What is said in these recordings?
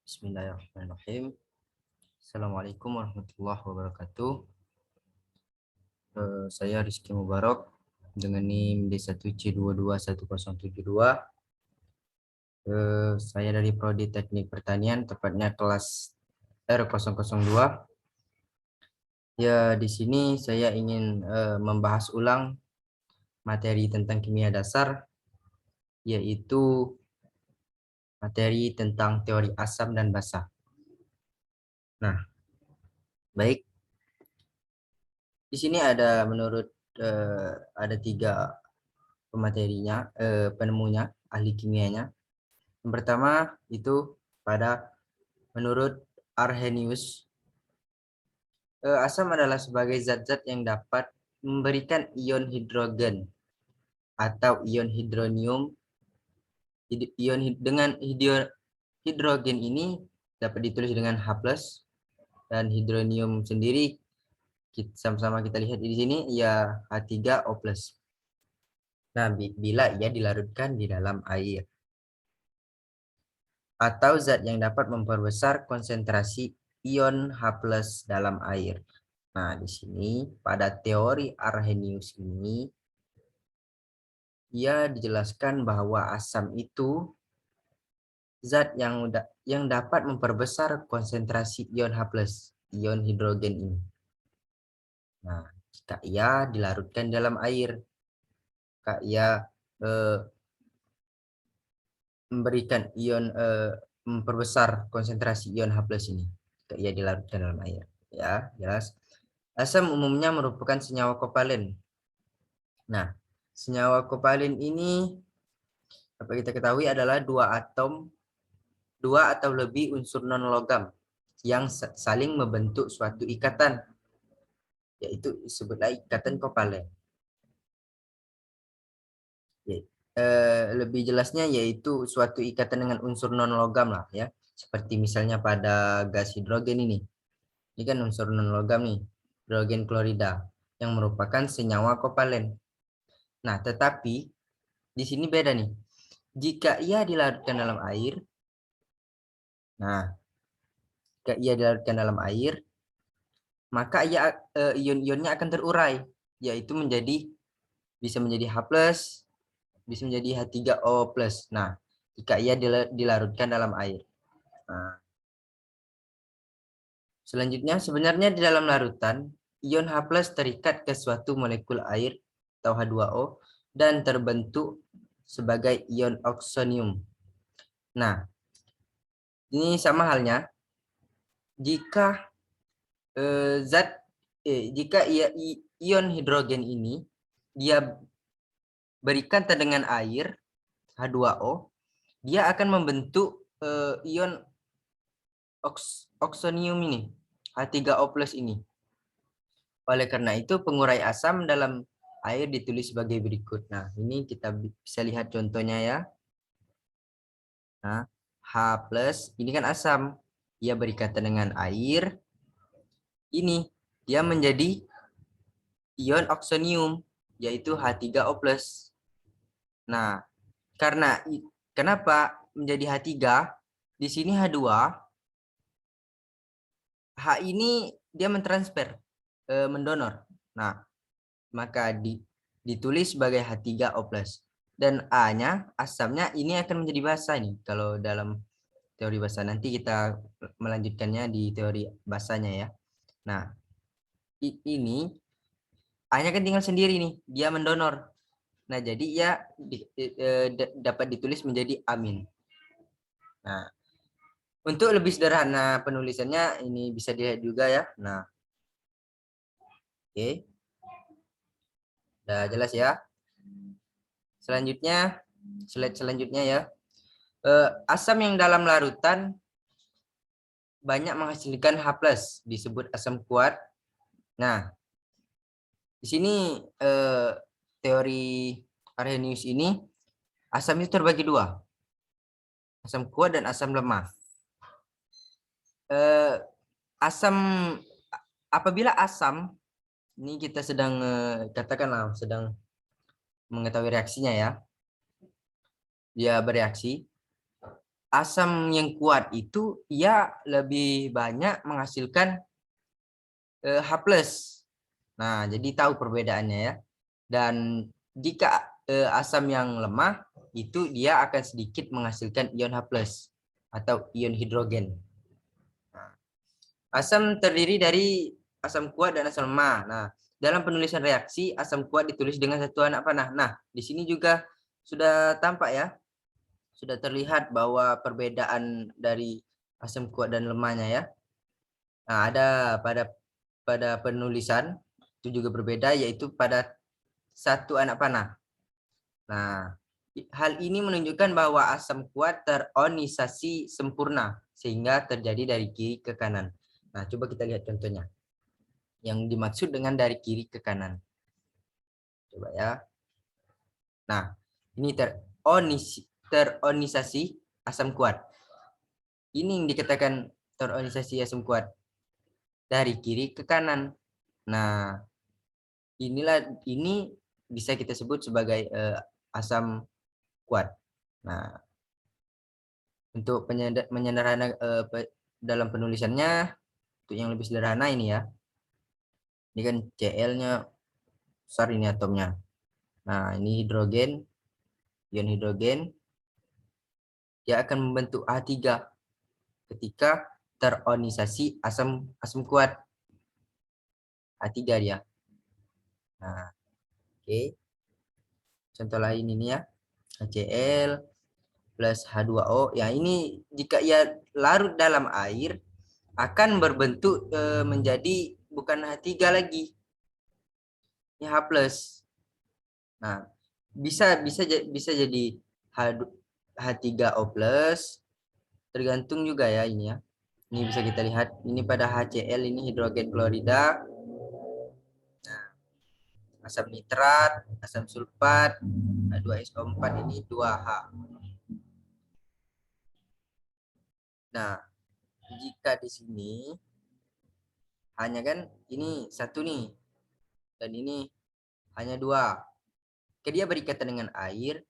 Bismillahirrahmanirrahim. Assalamualaikum warahmatullahi wabarakatuh. Saya Rizky Mubarak dengan NIM D1C221072. Saya dari Prodi Teknik Pertanian, tepatnya kelas R002. Ya, di sini saya ingin membahas ulang materi tentang kimia dasar, yaitu materi tentang teori asam dan basa. Nah, baik. Di sini ada ada 3 pematerinya, penemunya, ahli kimianya. Yang pertama itu menurut Arrhenius, asam adalah sebagai zat-zat yang dapat memberikan ion hidrogen atau ion hidronium. Dengan hidrogen ini dapat ditulis dengan H+, dan hidronium sendiri sama-sama kita lihat di sini ya H3O+. Nah, bila ia dilarutkan di dalam air, atau zat yang dapat memperbesar konsentrasi ion H+ dalam air. Nah, di sini pada teori Arrhenius ini ia dijelaskan bahwa asam itu zat yang dapat memperbesar konsentrasi ion H+, ion hidrogen ini. Nah, jika ia dilarutkan dalam air, jika ia memberikan memperbesar konsentrasi ion H+ ini, jika ia dilarutkan dalam air. Ya, jelas. Asam umumnya merupakan senyawa kovalen. Nah, senyawa kovalen ini dapat kita ketahui adalah dua atau lebih unsur non-logam yang saling membentuk suatu ikatan, yaitu disebutlah ikatan kovalen. Lebih jelasnya yaitu suatu ikatan dengan unsur non-logam lah ya, seperti misalnya pada gas hidrogen ini kan unsur non-logam nih, hidrogen klorida, yang merupakan senyawa kovalen. Nah, tetapi di sini beda nih. Jika ia dilarutkan dalam air, maka ion-ionnya akan terurai, yaitu bisa menjadi H+, bisa menjadi H3O+. Nah, jika ia dilarutkan dalam air. Nah, selanjutnya, sebenarnya di dalam larutan, ion H+ terikat ke suatu molekul air atau H2O dan terbentuk sebagai ion oksonium. Nah, ini sama halnya jika ion hidrogen ini dia berikatan dengan air H2O, dia akan membentuk ion oksonium ini, H3O+ ini. Oleh karena itu, pengurai asam dalam air ditulis sebagai berikut. Nah, ini kita bisa lihat contohnya ya. Nah, H+ ini kan asam, dia berikatan dengan air. Ini dia menjadi ion oksonium, yaitu H3O+. Nah, kenapa menjadi H3? Di sini H2, H ini dia mentransfer, mendonor. Nah, maka ditulis sebagai H3O+. Dan A-nya, asamnya ini akan menjadi basa nih. Kalau dalam teori basa, nanti kita melanjutkannya di teori basanya ya. Nah, ini A-nya kan tinggal sendiri nih, dia mendonor. Nah, jadi ya dapat ditulis menjadi amin. Nah, untuk lebih sederhana penulisannya ini bisa dilihat juga ya. Nah, oke. Udah jelas ya. Selanjutnya, slide selanjutnya ya. Asam yang dalam larutan banyak menghasilkan H+, disebut asam kuat. Nah, di sini teori Arrhenius ini asam itu terbagi dua, asam kuat dan asam lemah. Apabila asam ini kita sedang katakanlah sedang mengetahui reaksinya ya, dia bereaksi, asam yang kuat itu ia lebih banyak menghasilkan H+. Nah, jadi tahu perbedaannya ya. Dan jika asam yang lemah itu dia akan sedikit menghasilkan ion H+ atau ion hidrogen. Nah, asam terdiri dari asam kuat dan asam lemah. Nah, dalam penulisan reaksi asam kuat ditulis dengan satu anak panah. Nah, di sini juga sudah tampak ya. Sudah terlihat bahwa perbedaan dari asam kuat dan lemahnya ya. Nah, ada pada penulisan itu juga berbeda, yaitu pada satu anak panah. Nah, hal ini menunjukkan bahwa asam kuat teronisasi sempurna sehingga terjadi dari kiri ke kanan. Nah, coba kita lihat contohnya. Yang dimaksud dengan dari kiri ke kanan. Coba ya. Nah, ini teronisasi asam kuat. Ini yang dikatakan teronisasi asam kuat dari kiri ke kanan. Nah, ini bisa kita sebut sebagai asam kuat. Nah, untuk menyederhana dalam penulisannya, untuk yang lebih sederhana ini ya. Ini kan Cl-nya besar ini atomnya. Nah, ini hidrogen, ion hidrogen. Dia akan membentuk H3 ketika teronisasi asam kuat. H3 dia. Nah, oke. Contoh lain ini ya. HCl plus H2O. Ya, ini jika ia larut dalam air akan berbentuk menjadi bukan H3 lagi. Ini H+. Nah, bisa jadi H3O+, tergantung juga ya ini ya. Ini bisa kita lihat, ini pada HCl ini hidrogen klorida. Nah, asam nitrat, asam sulfat, H2SO4 ini 2H. Nah, jika di sini hanya kan ini satu nih, dan ini hanya 2. Jika dia berikatan dengan air,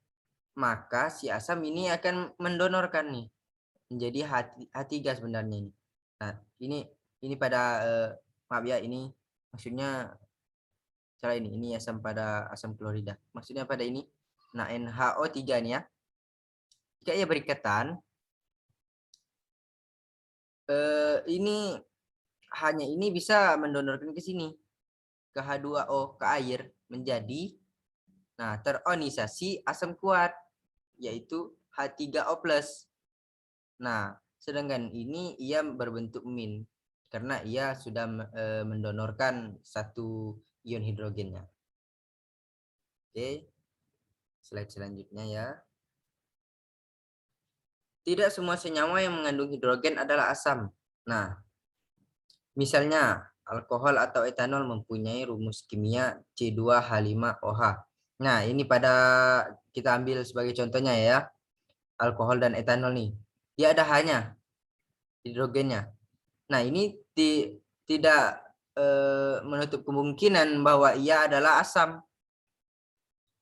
maka si asam ini akan mendonorkan nih menjadi H3 sebenarnya ini. Nah, ini pada maaf ya, ini maksudnya salah, ini asam pada asam klorida. Maksudnya pada ini. Nah, NHO3 nih ya. Jika ia berikatan ini hanya ini bisa mendonorkan ke sini ke H2O, ke air, menjadi teronisasi asam kuat yaitu H3O+. Nah, sedangkan ini ia berbentuk min karena ia sudah mendonorkan satu ion hidrogennya. Oke. Slide selanjutnya ya. Tidak semua senyawa yang mengandung hidrogen adalah asam. Nah, misalnya alkohol atau etanol mempunyai rumus kimia C2H5OH. Nah, ini pada kita ambil sebagai contohnya ya. Alkohol dan etanol nih. Dia ada hanya hidrogennya. Nah, ini tidak menutup kemungkinan bahwa ia adalah asam.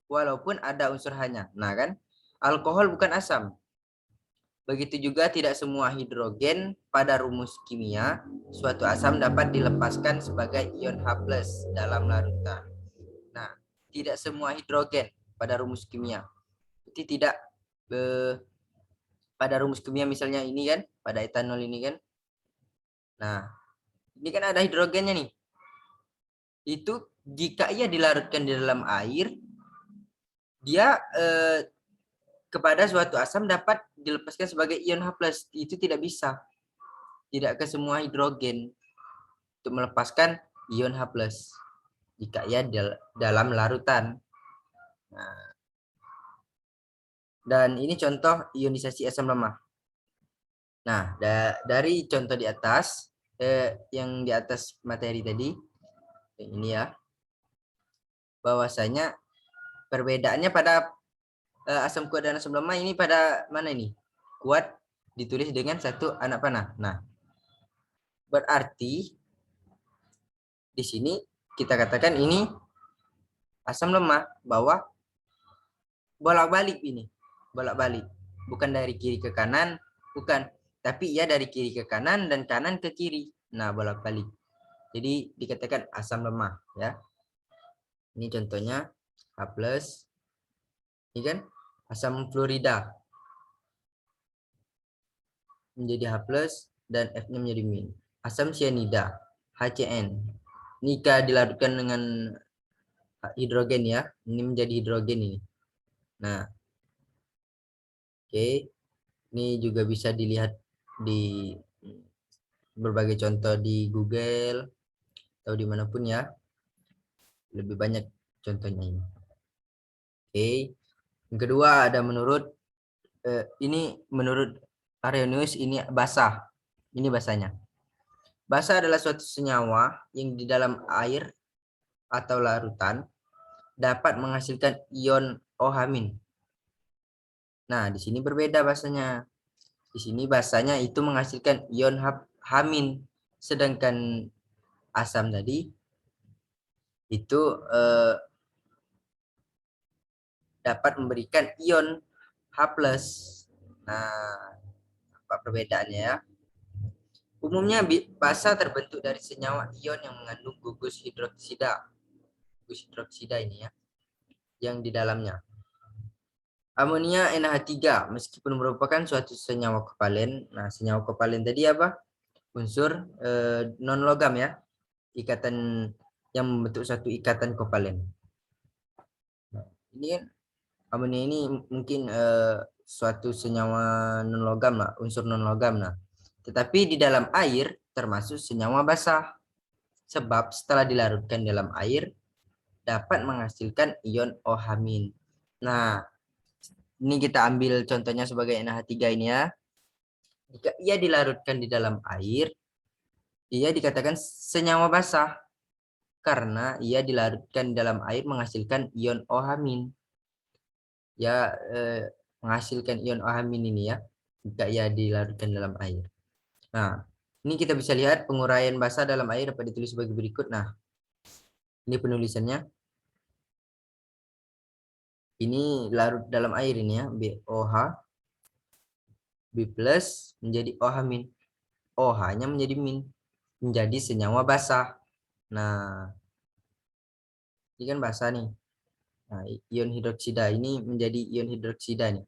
Walaupun ada unsur hanya. Nah, kan? Alkohol bukan asam. Begitu juga tidak semua hidrogen pada rumus kimia suatu asam dapat dilepaskan sebagai ion H+ dalam larutan. Nah, tidak semua hidrogen pada rumus kimia. Itu tidak pada rumus kimia misalnya ini kan, pada etanol ini kan. Nah, ini kan ada hidrogennya nih. Itu jika ia dilarutkan di dalam air, dia kepada suatu asam dapat dilepaskan sebagai ion H+. Itu tidak bisa. Tidak ke semua hidrogen untuk melepaskan ion H+ jika ia dalam larutan. Nah, dan ini contoh ionisasi asam lemah. Nah, dari contoh di atas, yang di atas materi tadi, ini ya, bahwasanya perbedaannya pada asam kuat dan asam lemah ini pada mana ini? Kuat ditulis dengan satu anak panah. Nah, berarti di sini kita katakan ini asam lemah, bahwa bolak-balik ini. Bolak-balik. Bukan dari kiri ke kanan, Bukan, tapi ia dari kiri ke kanan dan kanan ke kiri. Nah, bolak-balik. Jadi dikatakan asam lemah ya. Ini contohnya H+, ini kan asam fluorida menjadi H+ dan F-nya menjadi min. Asam sianida HCN. Jika dilarutkan dengan hidrogen ya, ini menjadi hidrogen ini. Nah, oke, ini juga bisa dilihat di berbagai contoh di Google atau dimanapun ya. Lebih banyak contohnya ini. Oke, yang kedua ada ini menurut Arrhenius ini basah. Ini basahnya. Basa adalah suatu senyawa yang di dalam air atau larutan dapat menghasilkan ion OH-. Nah, di sini berbeda basanya. Di sini basanya itu menghasilkan ion H-, sedangkan asam tadi itu dapat memberikan ion H+. Nah, apa perbedaannya ya? Umumnya basa terbentuk dari senyawa ion yang mengandung gugus hidroksida. Gugus hidroksida ini ya, yang di dalamnya. Amonia NH3 meskipun merupakan suatu senyawa kovalen. Nah, senyawa kovalen tadi apa? Unsur non logam ya. Ikatan yang membentuk satu ikatan kovalen. Nah, ini kan amonia ini mungkin suatu senyawa non logam lah, unsur non logam. Nah, tetapi di dalam air termasuk senyawa basah. Sebab setelah dilarutkan dalam air dapat menghasilkan ion OH-. Nah, ini kita ambil contohnya sebagai NH3 ini ya. Jika ia dilarutkan di dalam air, ia dikatakan senyawa basah karena ia dilarutkan di dalam air menghasilkan ion OH-. Ya, menghasilkan ion OH- ini ya, jika ia dilarutkan dalam air. Nah, ini kita bisa lihat penguraian basa dalam air dapat ditulis sebagai berikut. Nah, ini penulisannya. Ini larut dalam air ini ya, BOH, B+ menjadi OH-. OH-nya menjadi min, menjadi senyawa basah. Nah, ini kan basah nih. Nah, ion hidroksida ini menjadi ion hidroksida nih.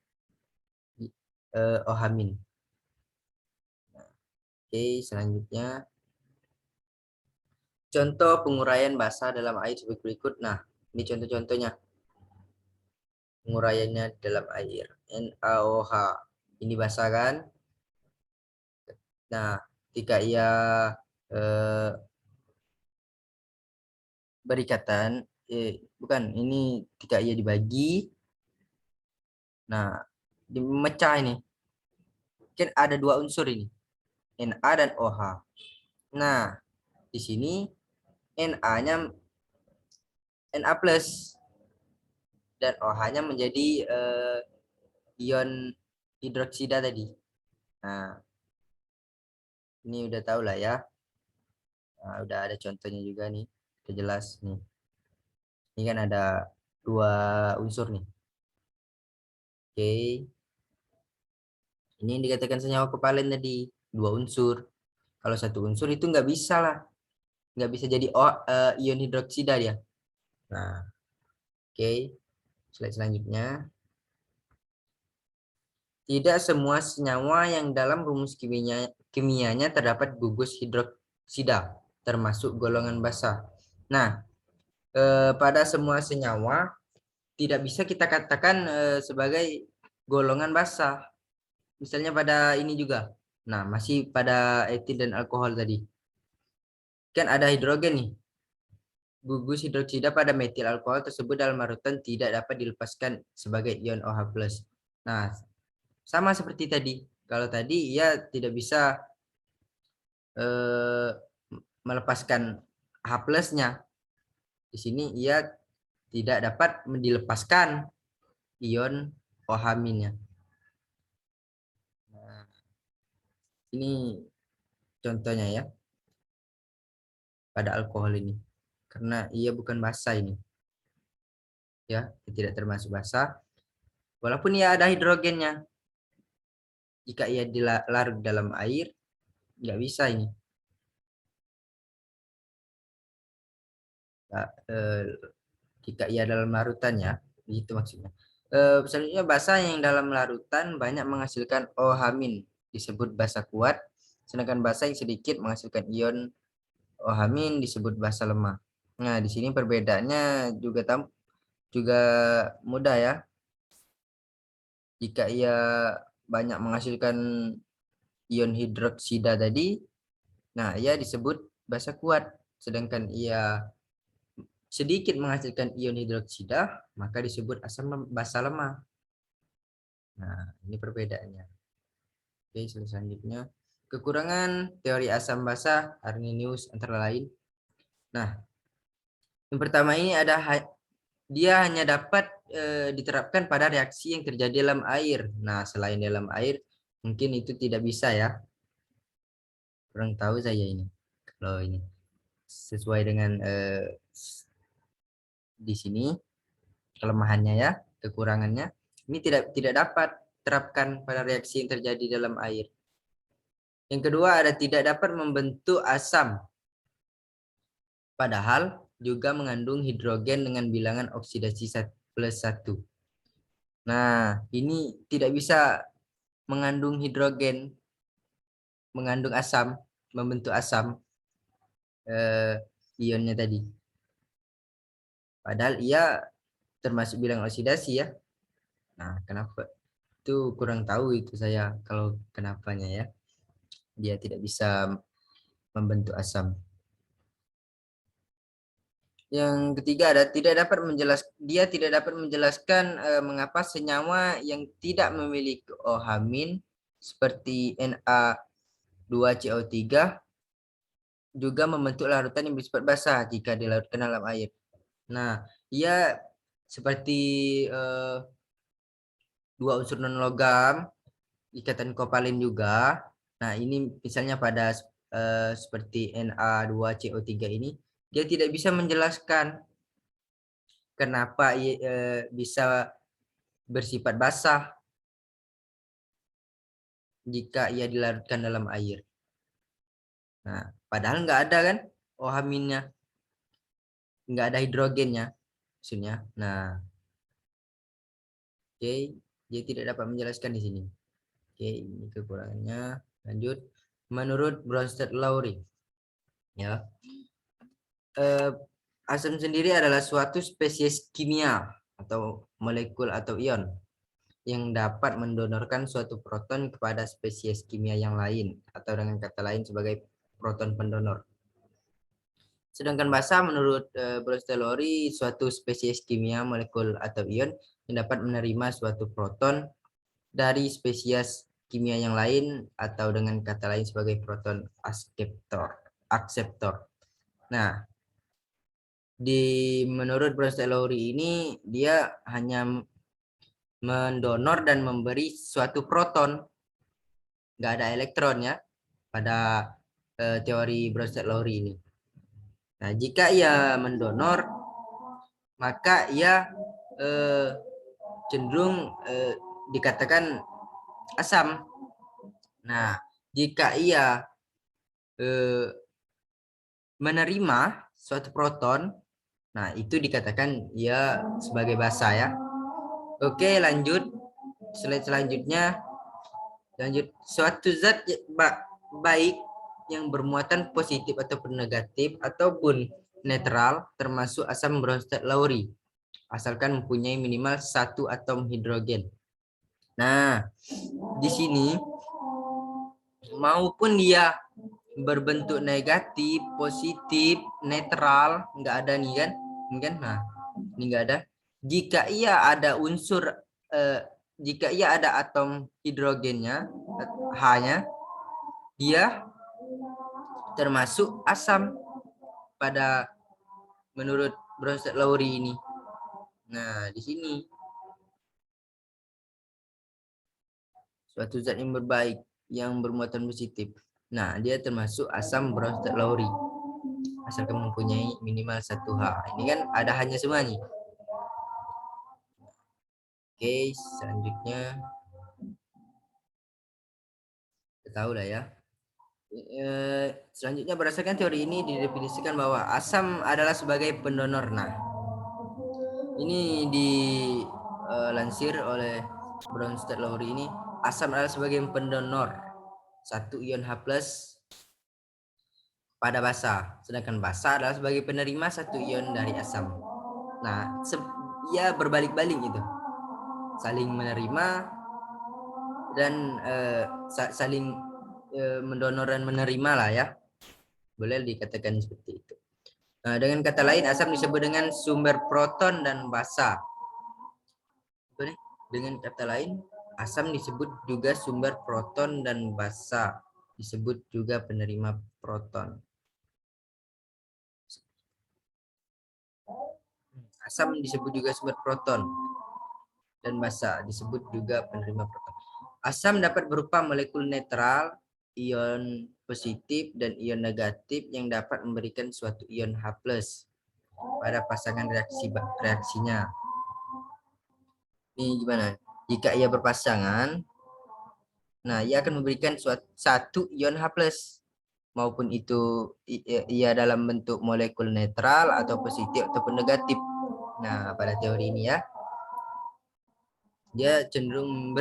OH-. Nah, oke, selanjutnya contoh penguraian basa dalam air sebagai berikut. Nah, ini contoh-contohnya. Penguraiannya dalam air. NaOH. Ini basa kan? Nah, ketika ia berikatan, bukan, ini ketika ia dibagi. Nah, dimecah ini. Kan ada dua unsur ini. Na dan OH. Nah, di sini Na-nya Na+ dan OH-nya menjadi ion hidroksida tadi. Nah, ini udah tahu lah ya. Nah, udah ada contohnya juga nih, udah jelas nih. Ini kan ada dua unsur nih. Oke. Ini yang dikatakan senyawa kovalen tadi, dua unsur. Kalau satu unsur itu nggak bisa lah. Nggak bisa jadi ion hidroksida dia. Nah, oke. Slide selanjutnya. Tidak semua senyawa yang dalam rumus kimianya terdapat gugus hidroksida, termasuk golongan basa. Nah, pada semua senyawa tidak bisa kita katakan sebagai golongan basa. Misalnya pada ini juga. Nah, masih pada etil dan alkohol tadi. Kan ada hidrogen nih. Gugus hidroksida pada metil alkohol tersebut dalam larutan tidak dapat dilepaskan sebagai ion OH+. Nah, sama seperti tadi. Kalau tadi ia tidak bisa melepaskan H+-nya. Di sini ia tidak dapat dilepaskan ion OH-nya. Nah, ini contohnya ya pada alkohol ini. Karena ia bukan basa ini. Ya, tidak termasuk basa. Walaupun ia ada hidrogennya. Jika ia dilarut dalam air, nggak bisa ini. Nah, jika ia dalam larutannya, itu maksudnya. Selanjutnya basa yang dalam larutan banyak menghasilkan OH- disebut basa kuat, sedangkan basa yang sedikit menghasilkan ion OH- disebut basa lemah. Nah, di sini perbedaannya juga mudah ya. Jika ia banyak menghasilkan ion hidroksida tadi, nah ia disebut basa kuat, sedangkan ia sedikit menghasilkan ion hidroksida, maka disebut asam basa lemah. Nah, ini perbedaannya. Oke, selanjutnya. Kekurangan teori asam basa Arrhenius antara lain. Nah, yang pertama ini dia hanya dapat diterapkan pada reaksi yang terjadi dalam air. Nah, selain dalam air, mungkin itu tidak bisa ya. Kurang tahu saya ini. Kalau ini sesuai dengan di sini kelemahannya ya, kekurangannya. Ini tidak dapat terapkan pada reaksi yang terjadi dalam air. Yang kedua ada tidak dapat membentuk asam. Padahal juga mengandung hidrogen dengan bilangan oksidasi +1. Nah, ini tidak bisa mengandung hidrogen, mengandung asam, membentuk asam ionnya tadi. Padahal ia termasuk bilangan oksidasi ya. Nah, kenapa? Itu kurang tahu itu saya kalau kenapanya ya. Dia tidak bisa membentuk asam. Yang ketiga ada dia tidak dapat menjelaskan mengapa senyawa yang tidak memiliki OH- seperti Na2CO3 juga membentuk larutan yang bersifat basah jika dilarutkan dalam air. Nah, ia seperti dua unsur non logam ikatan kovalent juga. Nah, ini misalnya pada seperti Na2CO3 ini, dia tidak bisa menjelaskan kenapa bisa bersifat basah jika ia dilarutkan dalam air. Nah, padahal nggak ada kan OH-nya, nggak ada hidrogennya, maksudnya. Nah, oke, dia tidak dapat menjelaskan di sini. Oke, ini kekurangannya. Lanjut, menurut Bronsted-Lowry, ya, asam sendiri adalah suatu spesies kimia atau molekul atau ion yang dapat mendonorkan suatu proton kepada spesies kimia yang lain, atau dengan kata lain sebagai proton pendonor. Sedangkan basa menurut Bronsted-Lowry suatu spesies kimia, molekul atau ion yang dapat menerima suatu proton dari spesies kimia yang lain, atau dengan kata lain sebagai proton akseptor. Nah, menurut Bronsted-Lowry ini dia hanya mendonor dan memberi suatu proton, nggak ada elektron ya pada teori Bronsted-Lowry ini. Nah, jika ia mendonor, maka ia cenderung dikatakan asam. Nah, jika ia menerima suatu proton, nah itu dikatakan ia sebagai basa ya. Oke, lanjut. Slide selanjutnya. Lanjut, suatu zat baik yang bermuatan positif ataupun negatif ataupun netral termasuk asam Bronsted-Lowry asalkan mempunyai minimal 1 atom hidrogen. Nah, di sini maupun dia berbentuk negatif, positif, netral, nggak ada nih kan? Nah, ini nggak ada. Jika ia ada jika ia ada atom hidrogennya, H-nya, dia termasuk asam pada menurut Bronsted-Lowry ini. Nah, di sini suatu zat yang berbaik yang bermuatan positif. Nah, dia termasuk asam Bronsted-Lowry asalkan mempunyai minimal 1 H. Ini kan ada hanya semua nih. Oke, selanjutnya Tahu lah ya. Selanjutnya berdasarkan teori ini didefinisikan bahwa asam adalah sebagai pendonor. Nah, ini dilansir oleh Bronsted Lowry ini, asam adalah sebagai pendonor satu ion H+ pada basa, sedangkan basa adalah sebagai penerima satu ion dari asam. Nah, ia berbalik-balik itu, saling menerima dan saling mendonor dan menerima lah ya, boleh dikatakan seperti itu. Nah, dengan kata lain, asam disebut dengan sumber proton dan basa. Dengan kata lain, asam disebut juga sumber proton dan basa disebut juga penerima proton. Asam disebut juga sumber proton dan basa disebut juga penerima proton. Asam dapat berupa molekul netral, ion positif dan ion negatif yang dapat memberikan suatu ion H+ pada pasangan reaksinya. Ini gimana? Jika ia berpasangan, nah ia akan memberikan satu ion H+, maupun itu ia dalam bentuk molekul netral atau positif ataupun negatif. Nah, pada teori ini ya, dia cenderung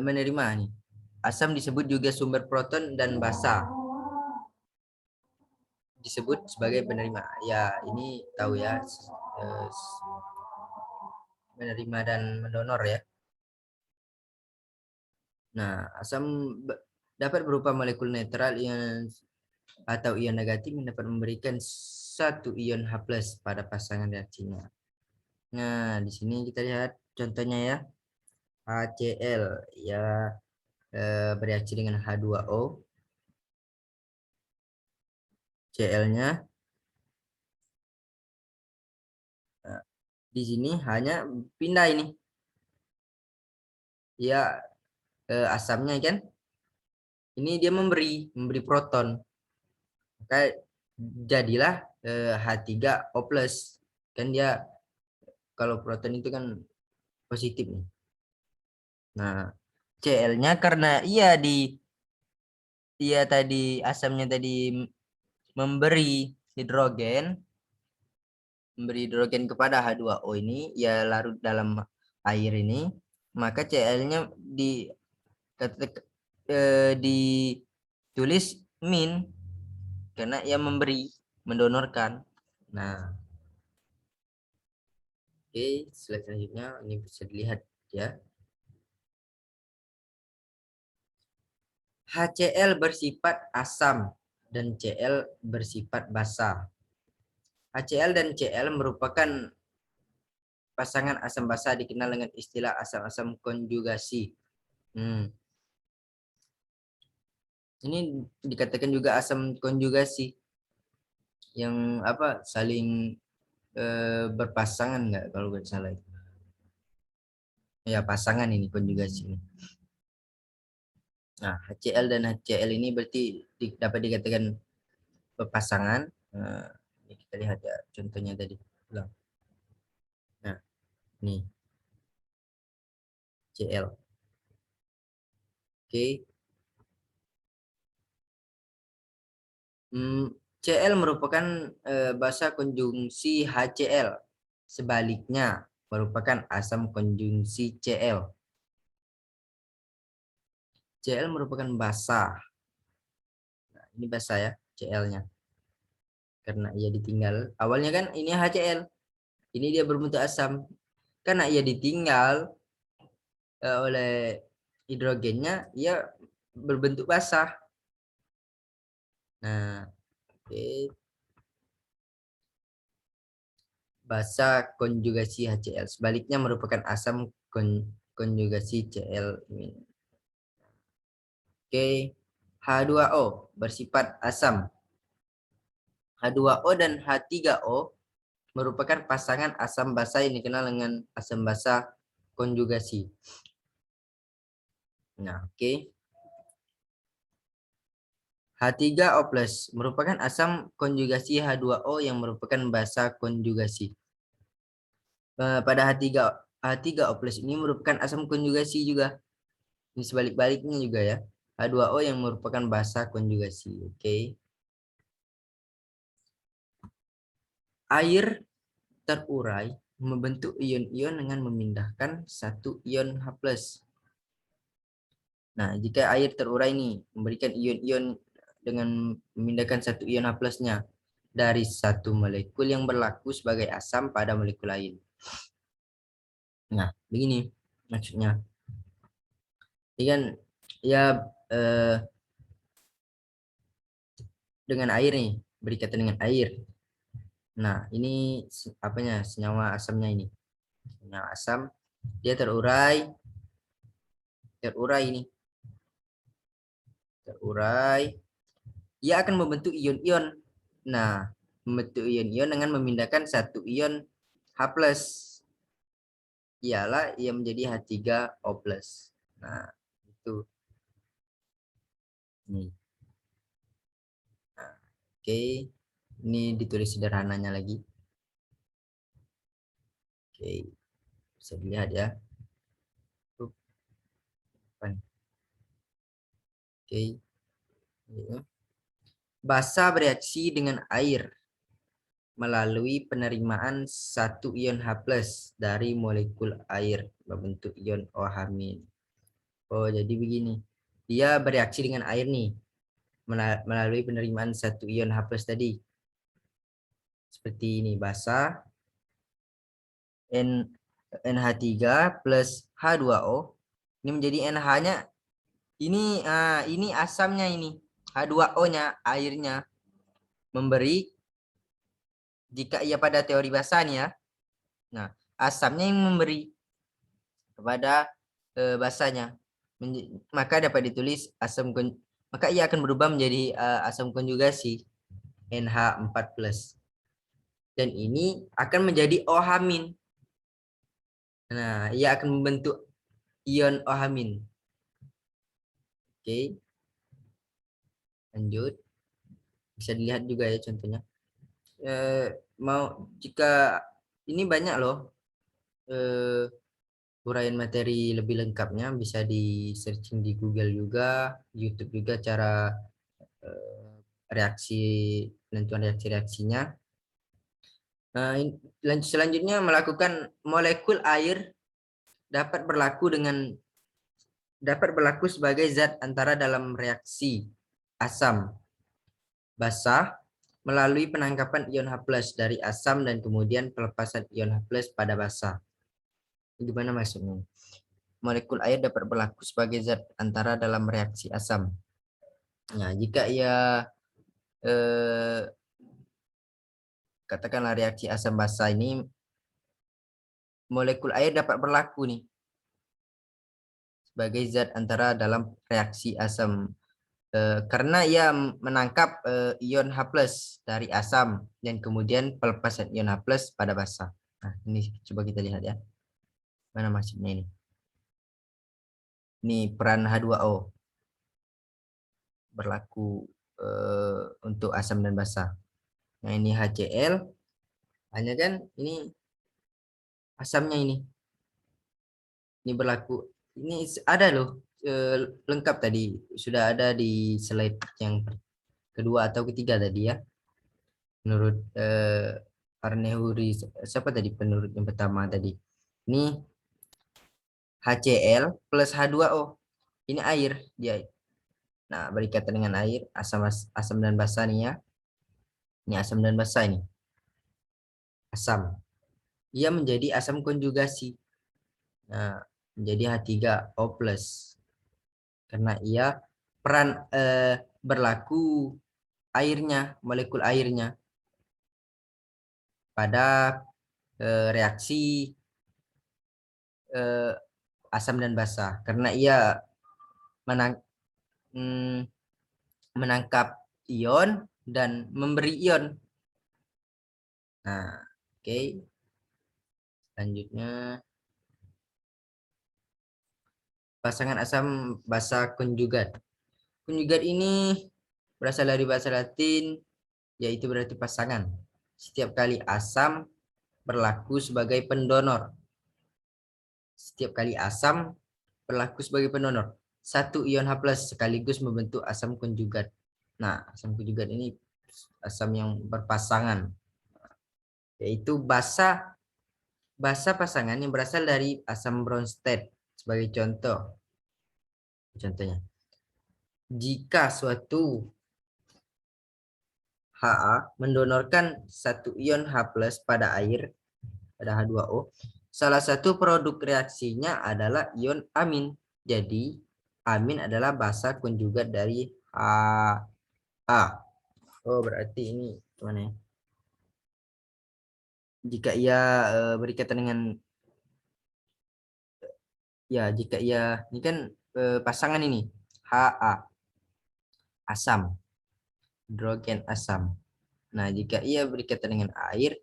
menerima nih. Asam disebut juga sumber proton dan basa disebut sebagai penerima. Ya, ini tahu ya, menerima dan mendonor ya. Nah, asam dapat berupa molekul netral atau ion negatif yang dapat memberikan satu ion H+ pada pasangan reaksinya. Nah, di sini kita lihat contohnya ya. HCl ya bereaksi dengan H2O. Cl-nya di sini hanya pindah ini. Ya asamnya kan. Ini dia memberi proton. Maka jadilah H3O+. Kan dia kalau proton itu kan positif nih. Nah, Cl-nya karena asamnya tadi memberi hidrogen kepada H2O ini, ya larut dalam air ini, maka Cl-nya ditulis min karena ia mendonorkan. Nah, oke, slide selanjutnya ini bisa dilihat ya. HCl bersifat asam dan Cl bersifat basa. HCl dan Cl merupakan pasangan asam basa dikenal dengan istilah asam-asam konjugasi. Ini dikatakan juga asam konjugasi yang saling berpasangan nggak kalau nggak salah itu. Ya, pasangan ini konjugasi ini. Nah, HCl dan HCl ini berarti dapat dikatakan berpasangan. Ini kita lihat ya contohnya tadi. Nah, ini Cl. Oke. Cl merupakan basa konjungsi HCl. Sebaliknya merupakan asam konjungsi Cl. Cl merupakan basa. Nah, ini basa ya Cl-nya. Karena ia ditinggal. Awalnya kan ini HCl. Ini dia berbentuk asam. Karena ia ditinggal oleh hidrogennya, ia berbentuk basah. Nah, oke. Basa konjugasi HCl. Sebaliknya merupakan asam konjugasi Cl-. Oke. H2O bersifat asam. H2O dan H3O merupakan pasangan asam basa yang dikenal dengan asam basa konjugasi. Nah, oke. H3O+ merupakan asam konjugasi H2O yang merupakan basa konjugasi. Pada H3O+ ini merupakan asam konjugasi juga. Ini sebalik-baliknya juga ya. H2O yang merupakan basa konjugasi. Oke. Air terurai membentuk ion-ion dengan memindahkan satu ion H+. Nah, jika air terurai ini memberikan ion-ion dengan memindahkan satu ion H+-nya dari satu molekul yang berlaku sebagai asam pada molekul lain. Nah, begini maksudnya. Ini kan ya dengan air nih, berikatan dengan air. Nah, ini apanya? Senyawa asamnya ini. Senyawa asam dia terurai ini. Terurai. Ia akan membentuk ion-ion. Nah, membentuk ion-ion dengan memindahkan satu ion H+. Ialah ia menjadi H3O+. Nah, itu. Nih. Nah, oke. Ini ditulis sederhananya lagi. Oke. Bisa dilihat ya. Oke. Basa bereaksi dengan air melalui penerimaan satu ion H+ dari molekul air berbentuk ion OH-. Oh, jadi begini. Dia bereaksi dengan air nih melalui penerimaan satu ion H+ tadi. Seperti ini, basa NH3 plus H2O. Ini menjadi NH-nya. Ini asamnya ini. H2O-nya, airnya. Memberi, jika ia pada teori basa nih ya. Nah, asamnya yang memberi kepada basanya. Maka dapat ditulis maka ia akan berubah menjadi asam konjugasi NH4+. Dan ini akan menjadi OH-. Nah, ia akan membentuk ion OH-. Oke. Lanjut. Bisa dilihat juga ya contohnya. Jika ini banyak loh uraian materi lebih lengkapnya, bisa di searching di Google juga, YouTube juga, cara penentuan reaksinya. Selanjutnya melakukan molekul air dapat berlaku sebagai zat antara dalam reaksi asam basa melalui penangkapan ion H+ dari asam dan kemudian pelepasan ion H+ pada basa. Gimana maksudnya? Molekul air dapat berlaku sebagai zat antara dalam reaksi asam. Nah, jika ia katakanlah reaksi asam basa ini, molekul air dapat berlaku nih sebagai zat antara dalam reaksi asam karena ia menangkap ion H+ dari asam dan kemudian pelepasan ion H+ pada basa. Nah, ini coba kita lihat ya. Mana maksudnya ini? Ini peran H2O berlaku untuk asam dan basa. Nah, ini HCl, hanya kan ini asamnya ini. Ini berlaku. Ini ada loh lengkap tadi, sudah ada di slide yang kedua atau ketiga tadi ya. Menurut Arnehuri, siapa tadi penurut yang pertama tadi? Ini HCl plus H2O. Ini air dia. Nah, berikatan dengan air, asam dan basa nih ya. Ini asam dan basa ini. Asam. Ia menjadi asam konjugasi. Nah, menjadi H3O+. Karena ia peran berlaku airnya, molekul airnya pada reaksi asam dan basa. Karena ia menangkap ion dan memberi ion. Nah, oke. Selanjutnya pasangan asam basa konjugat. Konjugat ini berasal dari bahasa Latin, yaitu berarti pasangan. Setiap kali asam berlaku sebagai pendonor. Setiap kali asam berlaku sebagai pendonor. satu ion H+ sekaligus membentuk asam konjugat. Nah, asam konjugat ini asam yang berpasangan, yaitu basa pasangan yang berasal dari asam Bronsted. Sebagai contohnya, jika suatu Ha mendonorkan satu ion H+ pada air, pada H2O, salah satu produk reaksinya adalah ion amin. Jadi, amin adalah basa konjugat dari Ha. Oh, berarti ini gimana ya? Jika ia berikatan dengan jika ia ini kan pasangan ini Ha, asam, hidrogen asam. Nah, jika ia berikatan dengan air,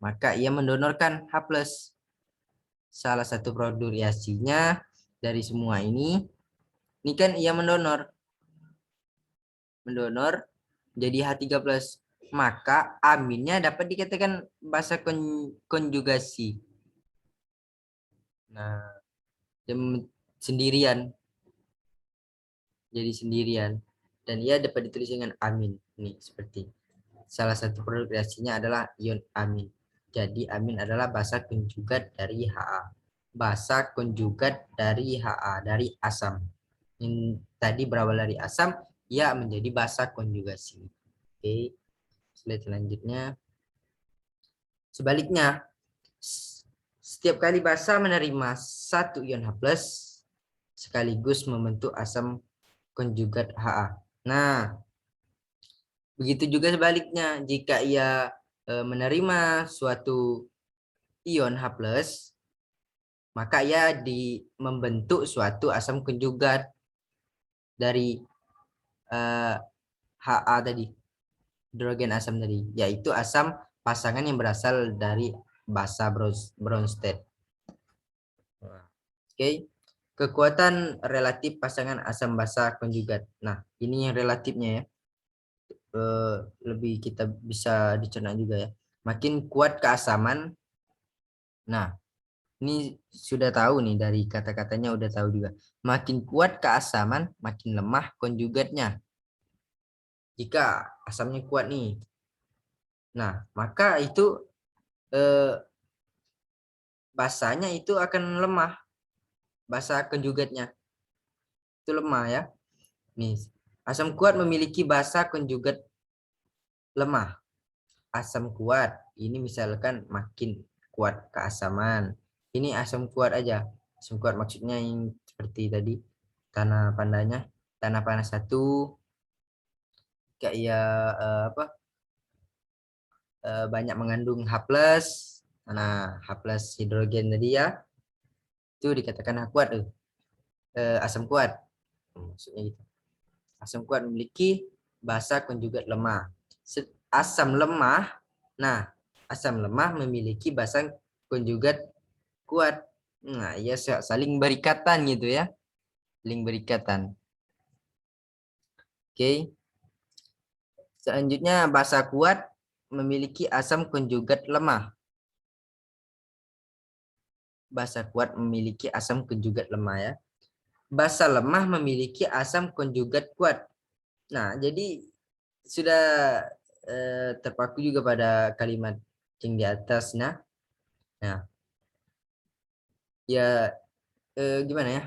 maka ia mendonorkan H+. Salah satu produk reaksinya dari semua ini kan ia mendonor jadi H3+. Maka aminnya dapat dikatakan basa konjugasi. Nah, sendirian. Jadi sendirian. Dan ia dapat ditulis dengan amin. Nih, seperti. Salah satu produk reaksinya adalah ion amin. Jadi amin adalah basa konjugat dari Ha. Basa konjugat dari Ha, dari asam. Yang tadi berawal dari asam, ia menjadi basa konjugasi. Oke. Slide selanjutnya. Sebaliknya, setiap kali basa menerima satu ion H+ sekaligus membentuk asam konjugat Ha. Nah, begitu juga sebaliknya, jika ia menerima suatu ion H+, maka ia membentuk suatu asam konjugat dari Ha tadi, hidrogen asam tadi, yaitu asam pasangan yang berasal dari basa Bronsted. Oke. Kekuatan relatif pasangan asam basa konjugat. Nah, ini yang relatifnya ya. Lebih kita bisa dicerna juga ya. Makin kuat keasaman. Nah, ini sudah tahu nih dari kata-katanya udah tahu juga. Makin kuat keasaman, makin lemah konjugatnya. Jika asamnya kuat nih. Nah, maka itu basanya itu akan lemah. Basa konjugatnya itu lemah ya. Nih, asam kuat memiliki basa konjugat lemah. Asam kuat ini misalkan makin kuat keasaman. Ini asam kuat aja. Asam kuat maksudnya yang seperti tadi tanah panas 1 kayak banyak mengandung H+. Nah, H+ hidrogen tadi ya. Itu dikatakan kuat asam kuat. Maksudnya gitu. Asam kuat memiliki basa konjugat lemah. Asam lemah, nah asam lemah memiliki basa konjugat kuat. Nah, ya saling berikatan gitu ya. Saling berikatan. Oke. Selanjutnya basa kuat memiliki asam konjugat lemah. Basa kuat memiliki asam konjugat lemah ya. Basa lemah memiliki asam konjugat kuat. Nah, jadi sudah terpaku juga pada kalimat yang di atas. Nah, ya gimana ya?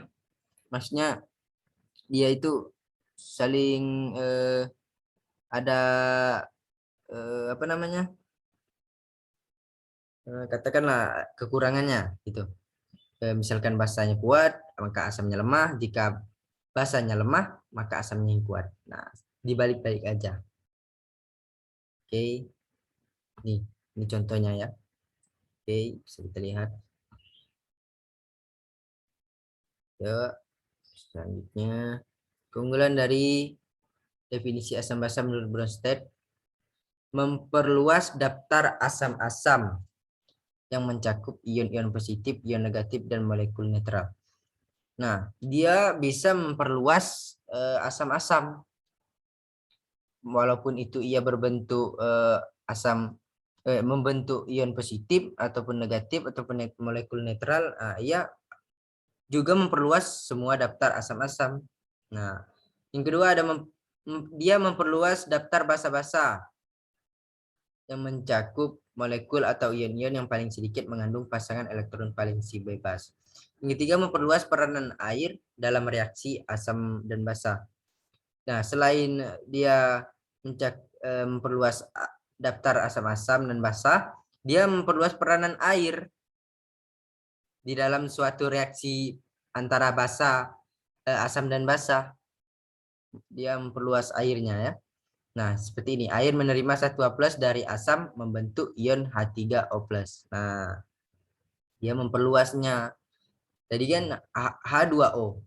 Maksudnya dia itu saling ada apa namanya? Katakanlah kekurangannya gitu. Misalkan basanya kuat, maka asamnya lemah. Jika basanya lemah, maka asamnya yang kuat. Nah, dibalik-balik aja. Oke. Ini contohnya ya. Oke, bisa kita lihat. Ya, selanjutnya keunggulan dari definisi asam basa menurut Bronsted memperluas daftar asam-asam yang mencakup ion-ion positif, ion negatif, dan molekul netral. Nah, dia bisa memperluas asam-asam walaupun itu ia berbentuk membentuk ion positif ataupun negatif ataupun molekul netral, ia juga memperluas semua daftar asam-asam. Nah, yang kedua ada dia memperluas daftar basa-basa yang mencakup molekul atau ion-ion yang paling sedikit mengandung pasangan elektron valensi bebas. Yang ketiga, memperluas peranan air dalam reaksi asam dan basa. Nah, selain dia memperluas daftar asam-asam dan basa, dia memperluas peranan air di dalam suatu reaksi antara asam dan basa. Dia memperluas airnya ya. Nah, seperti ini. Air menerima H2+ dari asam membentuk ion H3O+. Nah, dia memperluasnya. Jadi kan H2O.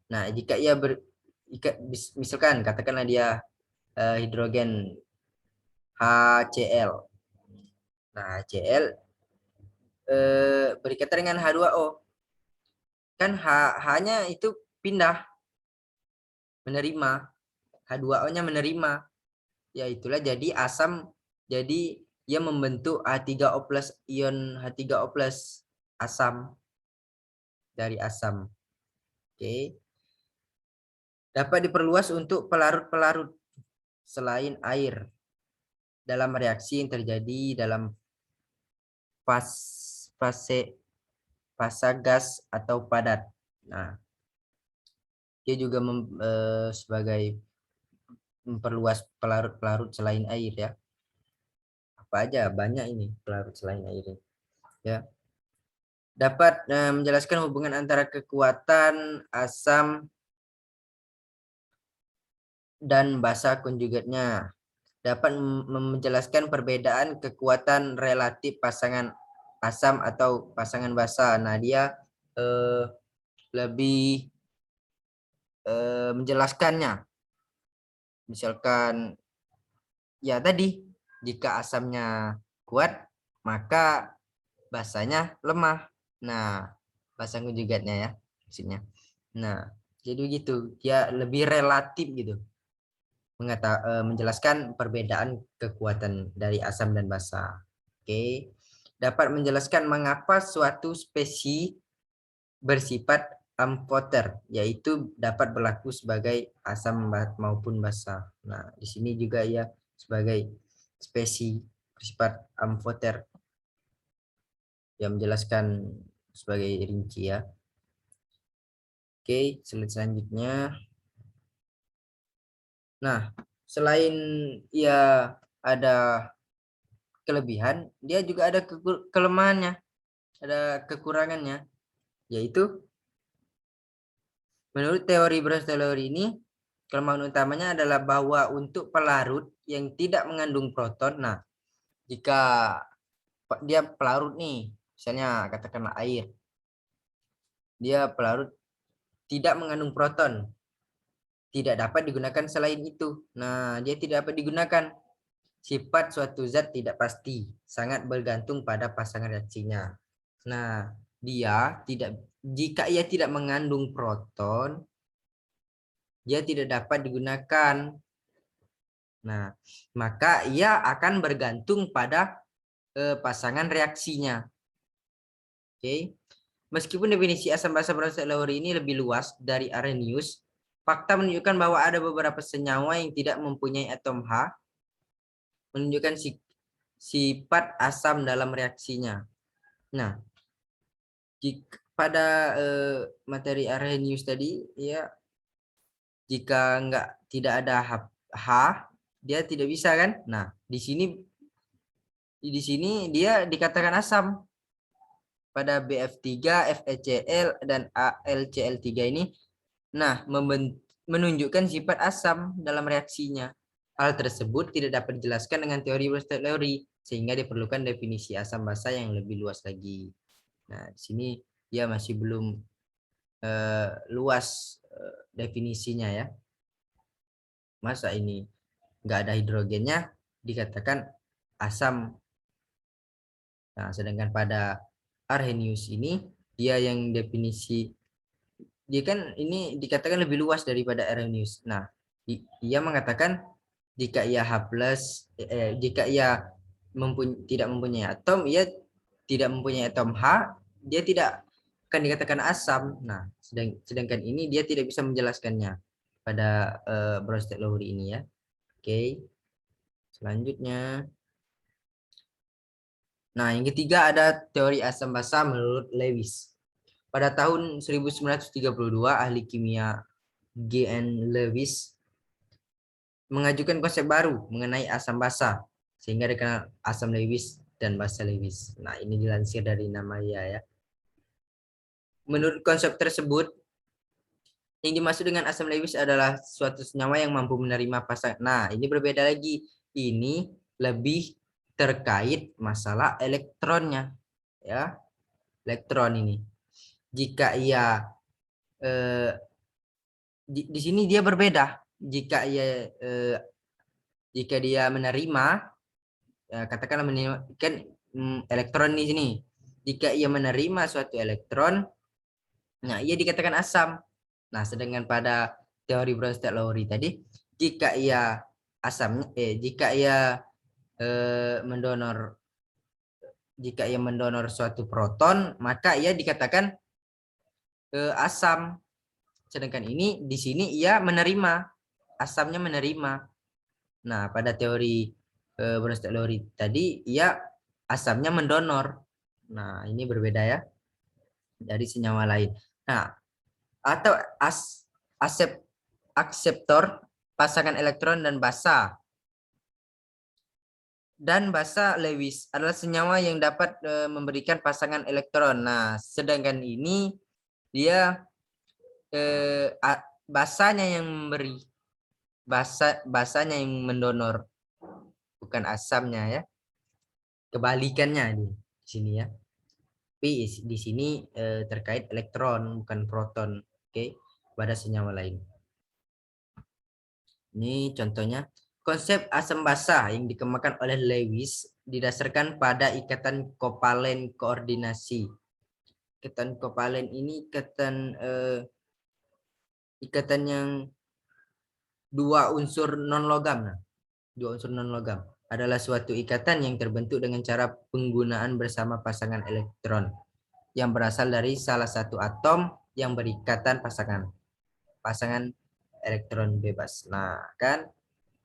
Nah, jika ia misalkan katakanlah dia hidrogen HCl. Nah, HCl berikatan dengan H2O. Kan H-nya itu pindah menerima, H2O-nya menerima. Ya itulah jadi asam, jadi ia membentuk H3O+, ion H3O+, asam dari asam. Oke. Dapat diperluas untuk pelarut-pelarut selain air dalam reaksi yang terjadi dalam fase gas atau padat. Nah, dia juga sebagai memperluas pelarut-pelarut selain air ya. Apa aja banyak ini pelarut selain air ya. Dapat menjelaskan hubungan antara kekuatan asam dan basa konjugatnya. Dapat menjelaskan perbedaan kekuatan relatif pasangan asam atau pasangan basa. Nah, dia lebih menjelaskannya. Misalkan ya tadi, jika asamnya kuat, maka basanya lemah. Nah, basa konjugatnya ya maksudnya. Nah, jadi begitu. Dia lebih relatif gitu. Menjelaskan perbedaan kekuatan dari asam dan basa. Oke. Dapat menjelaskan mengapa suatu spesies bersifat amphoter, yaitu dapat berlaku sebagai asam maupun basa. Nah, di sini juga ya sebagai spesies bersifat amphoter yang menjelaskan sebagai rinci ya. Oke, slide selanjutnya. Nah, selain ya ada kelebihan, dia juga ada kelemahannya, ada kekurangannya, yaitu menurut teori Brose-Taylor ini, kelemahan utamanya adalah bahwa untuk pelarut yang tidak mengandung proton, nah jika dia pelarut nih, misalnya katakanlah air, dia pelarut tidak mengandung proton, tidak dapat digunakan selain itu. Nah, dia tidak dapat digunakan. Sifat suatu zat tidak pasti, sangat bergantung pada pasangan reaksinya. Nah, jika ia tidak mengandung proton, dia tidak dapat digunakan. Nah, maka ia akan bergantung pada pasangan reaksinya. Oke. Meskipun definisi asam basa Brose-Taylor ini lebih luas dari Arrhenius, fakta menunjukkan bahwa ada beberapa senyawa yang tidak mempunyai atom H, menunjukkan sifat asam dalam reaksinya. Nah, pada materi Arrhenius tadi, ya, jika tidak ada H, dia tidak bisa kan? Nah, di sini dia dikatakan asam. Pada BF3, FeCl, dan AlCl3 ini, nah, menunjukkan sifat asam dalam reaksinya. Hal tersebut tidak dapat dijelaskan dengan teori Brose-Taylor, sehingga diperlukan definisi asam basa yang lebih luas lagi. Nah, di sini dia masih belum luas definisinya ya. Masa ini nggak ada hidrogennya dikatakan asam. Nah, sedangkan pada Arrhenius ini dia yang definisi, dia kan ini dikatakan lebih luas daripada Arrhenius. Nah, ia mengatakan jika ia jika ia tidak mempunyai atom, ia tidak mempunyai atom H, dia tidak kan dikatakan asam. Nah, sedangkan ini dia tidak bisa menjelaskannya pada Bronsted-Lowry ini ya. Oke. Selanjutnya. Nah, yang ketiga ada teori asam basa menurut Lewis. Pada tahun 1932, ahli kimia G.N. Lewis mengajukan konsep baru mengenai asam basa, sehingga dikenal asam Lewis dan basa Lewis. Nah, ini dilansir dari nama ya. Menurut konsep tersebut, yang dimaksud dengan asam Lewis adalah suatu senyawa yang mampu menerima pasangan. Nah, ini berbeda lagi. Ini lebih terkait masalah elektronnya, ya. Elektron ini. Jika ia di sini dia berbeda. Jika dia menerima, katakanlah menerima kan elektron di sini. Jika ia menerima suatu elektron, nah ia dikatakan asam. Nah, sedangkan pada teori Bronsted-Lowry tadi, jika ia mendonor suatu proton, maka ia dikatakan asam. Sedangkan ini di sini ia menerima, asamnya menerima. Nah, pada teori Bronsted-Lowry tadi ia asamnya mendonor. Nah, ini berbeda ya dari senyawa lain. Nah, atau akseptor pasangan elektron dan basa. Dan basa Lewis adalah senyawa yang dapat memberikan pasangan elektron. Nah, sedangkan ini dia basanya yang memberi, basanya yang mendonor, bukan asamnya ya. Kebalikannya di sini ya. Tapi di sini terkait elektron bukan proton, oke, pada senyawa lain. Ini contohnya. Konsep asam basa yang dikembangkan oleh Lewis didasarkan pada ikatan kovalen koordinasi. Ikatan kovalen ini ikatan yang dua unsur non logam. Nah, dua unsur non logam adalah suatu ikatan yang terbentuk dengan cara penggunaan bersama pasangan elektron yang berasal dari salah satu atom yang berikatan pasangan elektron bebas. Nah, kan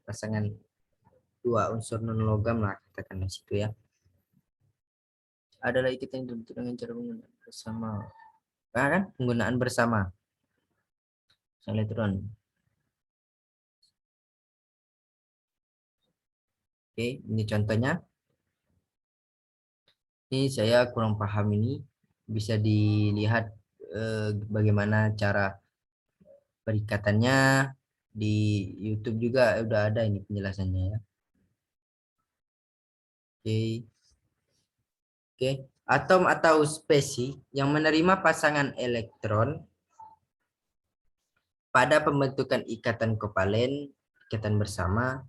pasangan dua unsur non logam lah katakan di situ ya. Adalah ikatan yang terbentuk dengan cara penggunaan bersama. Nah, kan penggunaan bersama elektron. Oke, ini contohnya. Ini saya kurang paham ini. Bisa dilihat bagaimana cara perikatannya di YouTube juga udah ada ini penjelasannya ya. Oke. Atom atau spesies yang menerima pasangan elektron pada pembentukan ikatan kovalen, ikatan bersama,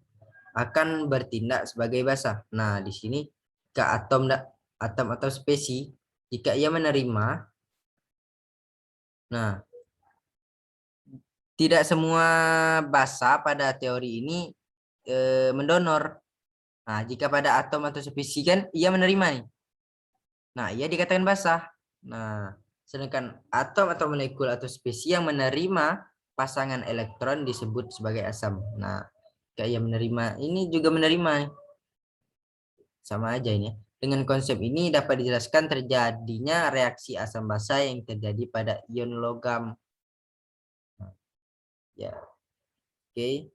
akan bertindak sebagai basa. Nah, di sini ke atom atau spesies, jika ia menerima, nah, tidak semua basa pada teori ini mendonor. Nah, jika pada atom atau spesies kan ia menerima nih. Nah, ia dikatakan basah. Nah, sedangkan atom atau molekul atau spesies yang menerima pasangan elektron disebut sebagai asam. Nah, kayak ia menerima, ini juga menerima. Sama aja ini. Dengan konsep ini dapat dijelaskan terjadinya reaksi asam basa yang terjadi pada ion logam. Nah, ya, oke.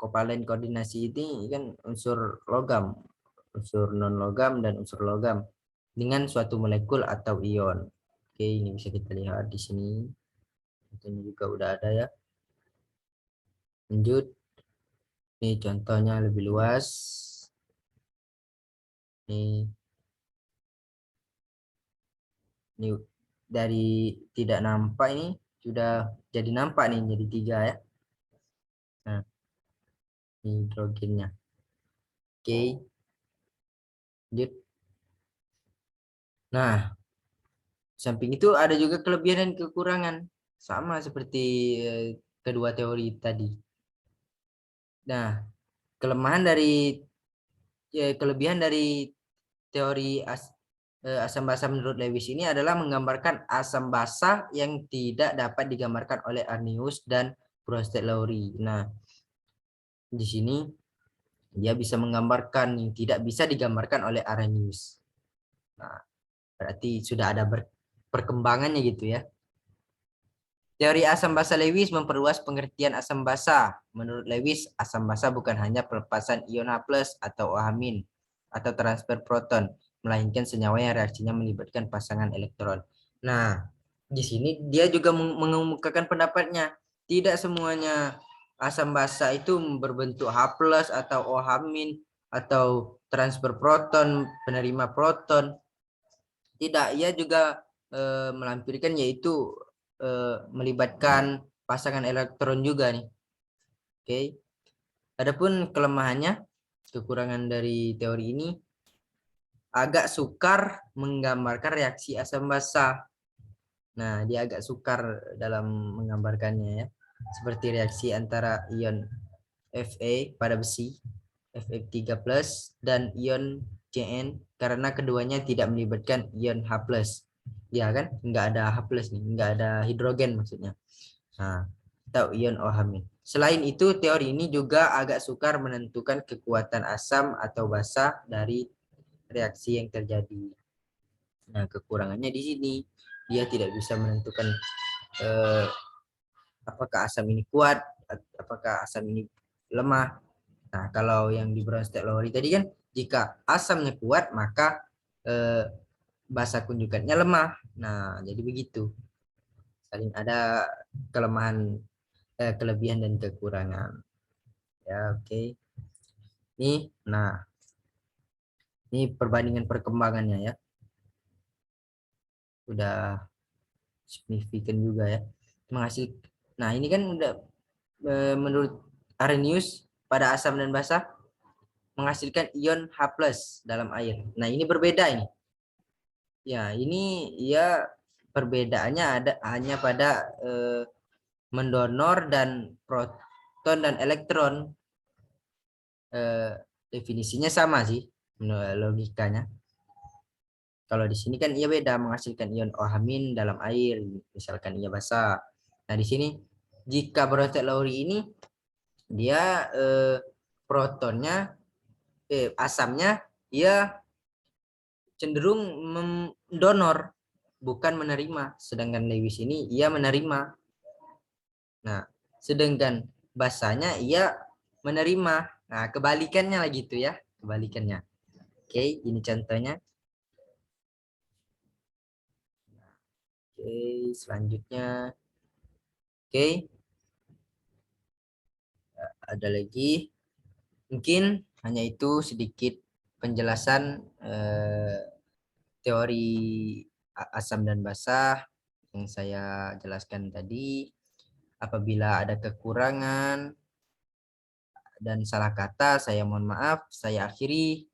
Kovalen koordinasi ini kan unsur logam, unsur non logam dan unsur logam dengan suatu molekul atau ion. Oke, ini bisa kita lihat di sini. Ini juga udah ada ya. Lanjut. Ini contohnya lebih luas. Ini dari tidak nampak ini sudah jadi nampak nih, jadi 3 ya. Nah, ini hidrogennya. Oke. Lanjut. Nah, samping itu ada juga kelebihan dan kekurangan. Sama seperti kedua teori tadi. Nah, kelebihan dari teori asam basa menurut Lewis ini adalah menggambarkan asam basa yang tidak dapat digambarkan oleh Arrhenius dan Bronsted-Lowry. Nah, di sini dia bisa menggambarkan yang tidak bisa digambarkan oleh Arrhenius. Nah, berarti sudah ada perkembangannya gitu ya. Teori asam basa Lewis memperluas pengertian asam basa. Menurut Lewis, asam basa bukan hanya pelepasan ion H+ atau OH- atau transfer proton, melainkan senyawa yang reaksinya melibatkan pasangan elektron. Nah, di sini dia juga mengemukakan pendapatnya. Tidak semuanya asam basa itu berbentuk H+ atau OH- atau transfer proton, penerima proton. Tidak, ia juga melampirkan yaitu melibatkan pasangan elektron juga nih. Oke. Adapun kelemahannya, kekurangan dari teori ini agak sukar menggambarkan reaksi asam basa. Nah, dia agak sukar dalam menggambarkannya ya. Seperti reaksi antara ion Fe pada besi Fe3+ dan ion Cn karena keduanya tidak melibatkan ion H+. Ya kan? Nggak ada H+ nih, nggak ada hidrogen maksudnya. Nah, atau ion OH-. Selain itu, teori ini juga agak sukar menentukan kekuatan asam atau basa dari reaksi yang terjadi. Nah, kekurangannya di sini dia tidak bisa menentukan apakah asam ini kuat, apakah asam ini lemah. Nah, kalau yang di Bronsted-Lowry tadi kan, jika asamnya kuat maka basa kunjukatnya lemah. Nah, jadi begitu. Saling ada kelemahan, kelebihan dan kekurangan. Ya, oke. Ini perbandingan perkembangannya ya. Udah signifikan juga ya. Nah, ini kan udah menurut Arrhenius pada asam dan basa menghasilkan ion H+ dalam air. Nah, ini berbeda ini. Ya, ini ya perbedaannya ada hanya pada mendonor dan proton dan elektron. Definisinya sama sih logikanya. Kalau di sini kan ia beda, menghasilkan ion OH- dalam air, misalkan ia basa. Nah, di sini jika Bronsted-Lowry ini dia protonnya asamnya ia cenderung mendonor bukan menerima, sedangkan Lewis ini ia menerima. Nah, sedangkan basanya ia menerima. Nah, kebalikannya lah gitu ya, kebalikannya. Oke, ini contohnya. Oke, selanjutnya. Oke, ada lagi. Mungkin hanya itu sedikit penjelasan teori asam dan basa yang saya jelaskan tadi. Apabila ada kekurangan dan salah kata, saya mohon maaf. Saya akhiri.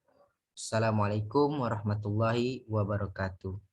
Assalamualaikum warahmatullahi wabarakatuh.